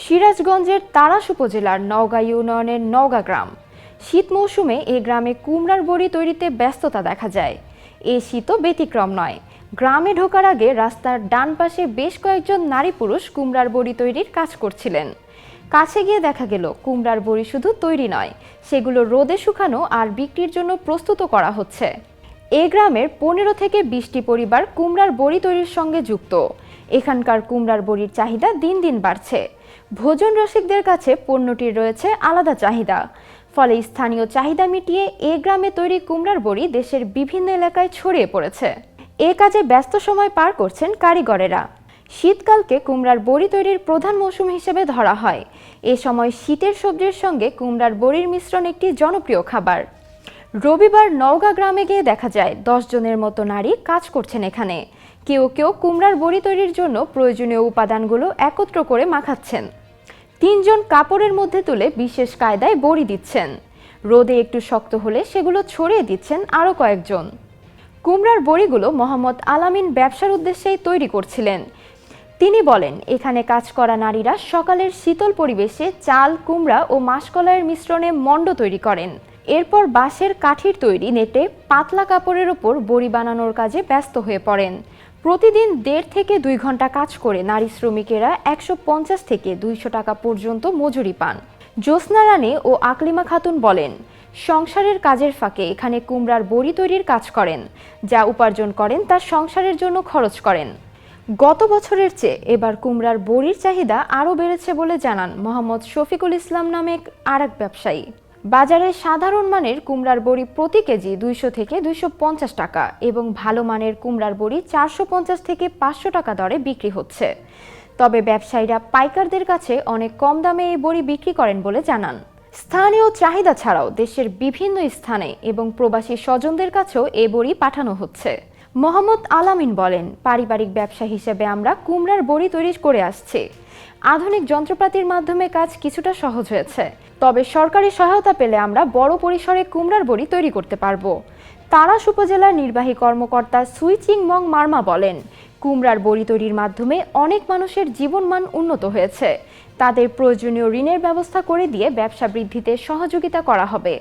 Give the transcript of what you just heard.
সিরাজগঞ্জের তাড়াশ উপজেলার নওগাঁ ইউনিয়নের নওগাঁ গ্রাম। শীত মৌসুমে এই গ্রামে কুমড়ার বড়ি তৈরিতে ব্যস্ততা দেখা যায়। এই শীতও ব্যতিক্রম নয়। গ্রামে ঢোকার আগে রাস্তার ডান পাশে বেশ কয়েকজন নারী পুরুষ কুমড়ার বড়ি তৈরির কাজ করছিলেন। কাছে গিয়ে দেখা গেল কুমড়ার বড়ি শুধু তৈরি নয়, সেগুলো রোদে শুকানো আর বিক্রির জন্য প্রস্তুত করা হচ্ছে। এই গ্রামের 15 থেকে 20টি পরিবার কুমড়ার বড়ি তৈরির সঙ্গে যুক্ত। এখানকার কুমড়ার বড়ির চাহিদা দিন দিন বাড়ছে। ভোজন রসিকদের কাছে পণ্যটির রয়েছে আলাদা চাহিদা। ফলে স্থানীয় চাহিদা মিটিয়ে এই গ্রামে তৈরি কুমড়ার বড়ি দেশের বিভিন্ন এলাকায় ছড়িয়ে পড়েছে। এ কাজে ব্যস্ত সময় পার করছেন কারিগরেরা। শীতকালকে কুমড়ার বড়ি তৈরির প্রধান মৌসুম হিসেবে ধরা হয়। এ সময় শীতের সবজির সঙ্গে কুমড়ার বড়ির মিশ্রণ একটি জনপ্রিয় খাবার। রবিবার নওগাঁ গ্রামে গিয়ে দেখা যায় 10 জনের মতো নারী কাজ করছেন এখানে। কেউ কেউ কুমড়ার বড়ি তৈরির জন্য প্রয়োজনীয় উপাদানগুলো একত্র করে মাখাচ্ছেন। 3 জন কাপড়ের মধ্যে তুলে বিশেষ কায়দায় বড়ি দিচ্ছেন। রোদে একটু শক্ত হলে সেগুলো ছড়িয়ে দিচ্ছেন আরও কয়েকজন। কুমড়ার বড়িগুলো মোহাম্মদ আলামিন ব্যবসার উদ্দেশ্যেই তৈরি করছিলেন। তিনি বলেন, এখানে কাজ করা নারীরা সকালের শীতল পরিবেশে চাল, কুমড়া ও মাসকলাইয়ের মিশ্রণে মণ্ড তৈরি করেন। এরপর বাঁশের কাঠির তৈরি নেটে পাতলা কাপড়ের ওপর বড়ি বানানোর কাজে ব্যস্ত হয়ে পড়েন। প্রতিদিন 1.5 থেকে 2 ঘন্টা কাজ করে নারী শ্রমিকেরা 150 থেকে 200 টাকা পর্যন্ত মজুরি পান। জ্যোৎস্না রানী ও আকলিমা খাতুন বলেন, সংসারের কাজের ফাঁকে এখানে কুমড়ার বড়ি তৈরির কাজ করেন। যা উপার্জন করেন তা সংসারের জন্য খরচ করেন। গত বছরের চেয়ে এবার কুমড়ার বড়ির চাহিদা আরও বেড়েছে বলে জানান মোহাম্মদ শফিকুল ইসলাম নামে আরেক ব্যবসায়ী। বাজারে সাধারণ মানের কুমড়ার বড়ি প্রতি কেজি 200 থেকে 250 টাকা এবং ভালো মানের কুমড়ার বড়ি 450 থেকে 500 টাকা দরে বিক্রি হচ্ছে। তবে ব্যবসায়ীরা পাইকারদের কাছে অনেক কম দামে এই বড়ি বিক্রি করেন বলে জানান। স্থানীয় চাহিদা ছাড়াও দেশের বিভিন্ন স্থানে এবং প্রবাসী স্বজনদের কাছেও এই বড়ি পাঠানো হচ্ছে। মোহাম্মদ আলামিন বলেন, পারিবারিক ব্যবসা হিসেবে আমরা কুমড়ার বড়ি তৈরি করে আসছি। আধুনিক যন্ত্রপাতির মাধ্যমে কাজ কিছুটা সহজ হয়েছে। তবে সরকারি সহায়তা পেলে আমরা বড় পরিসরে কুমড়ার বড়ি তৈরি করতে পারব। তাড়াশ উপজেলার নির্বাহী কর্মকর্তা সুইচিং মং মার্মা বলেন, কুমড়ার বড়ি তৈরির মাধ্যমে অনেক মানুষের জীবনমান উন্নত হয়েছে। তাদের প্রয়োজনীয় ঋণের ব্যবস্থা করে দিয়ে ব্যবসা বৃদ্ধিতে সহযোগিতা করা হবে।